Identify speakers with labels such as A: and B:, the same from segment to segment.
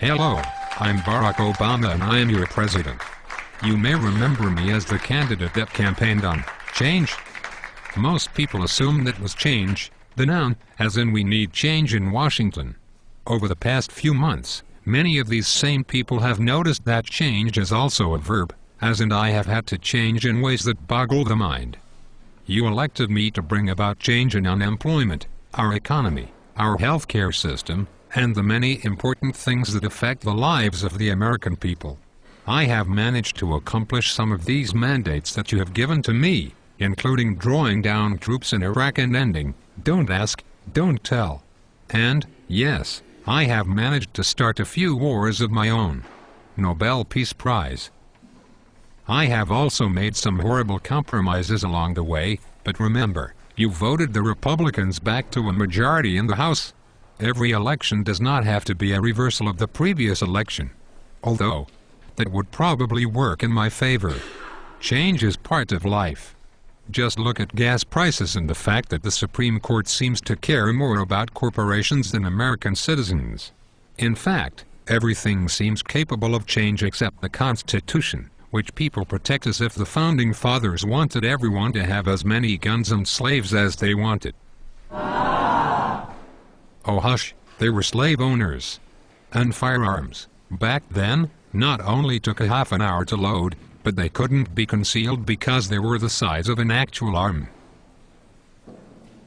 A: Hello, I'm Barack Obama and I am your president. You may remember me as the candidate that campaigned on change. Most people assume that was change, the noun, as in we need change in Washington. Over the past few months, many of these same people have noticed that change is also a verb, as in I have had to change in ways that boggle the mind. You elected me to bring about change in unemployment, our economy, our healthcare system, and the many important things that affect the lives of the American people. I have managed to accomplish some of these mandates that you have given to me, including drawing down troops in Iraq and ending, don't ask, don't tell. And, yes, I have managed to start a few wars of my own. Nobel Peace Prize. I have also made some horrible compromises along the way, but remember, you voted the Republicans back to a majority in the House. Every election does not have to be a reversal of the previous election. Although, that would probably work in my favor. Change is part of life. Just look at gas prices and the fact that the Supreme Court seems to care more about corporations than American citizens. In fact, everything seems capable of change except the Constitution, which people protect as if the Founding Fathers wanted everyone to have as many guns and slaves as they wanted. Oh hush, they were slave owners. And firearms, back then, not only took a half an hour to load, but they couldn't be concealed because they were the size of an actual arm.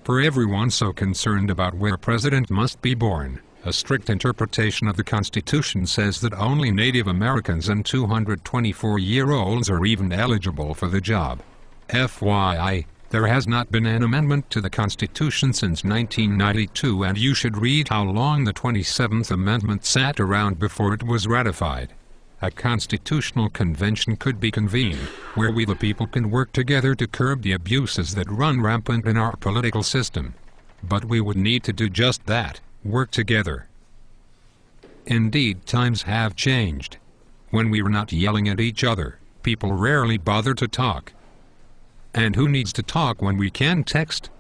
A: For everyone so concerned about where a president must be born, a strict interpretation of the Constitution says that only Native Americans and 224-year-olds are even eligible for the job. FYI, there has not been an amendment to the Constitution since 1992, and you should read how long the 27th Amendment sat around before it was ratified. A constitutional convention could be convened, where we the people can work together to curb the abuses that run rampant in our political system. But we would need to do just that, work together. Indeed, times have changed. When we were not yelling at each other, people rarely bother to talk. And who needs to talk when we can text?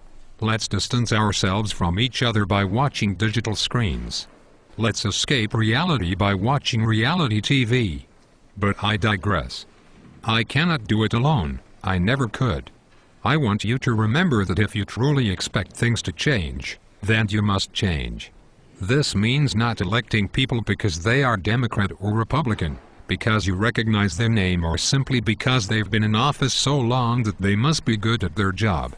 A: Let's distance ourselves from each other by watching digital screens. Let's escape reality by watching reality TV. But I digress. I cannot do it alone. I never could. I want you to remember that if you truly expect things to change, then you must change. This means not electing people because they are Democrat or Republican, because you recognize their name, or simply because they've been in office so long that they must be good at their job.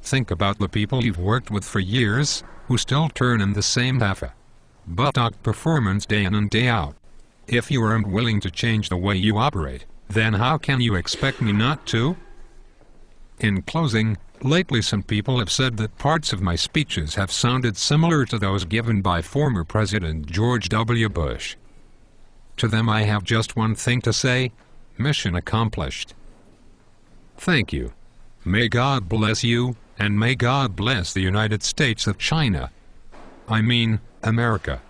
A: Think about the people you've worked with for years, who still turn in the same half-buttocked performance day in and day out. If you aren't willing to change the way you operate, then how can you expect me not to? In closing, lately some people have said that parts of my speeches have sounded similar to those given by former President George W. Bush. To them I have just one thing to say: mission accomplished. Thank you. May God bless you, and may God bless the United States of China. I mean, America.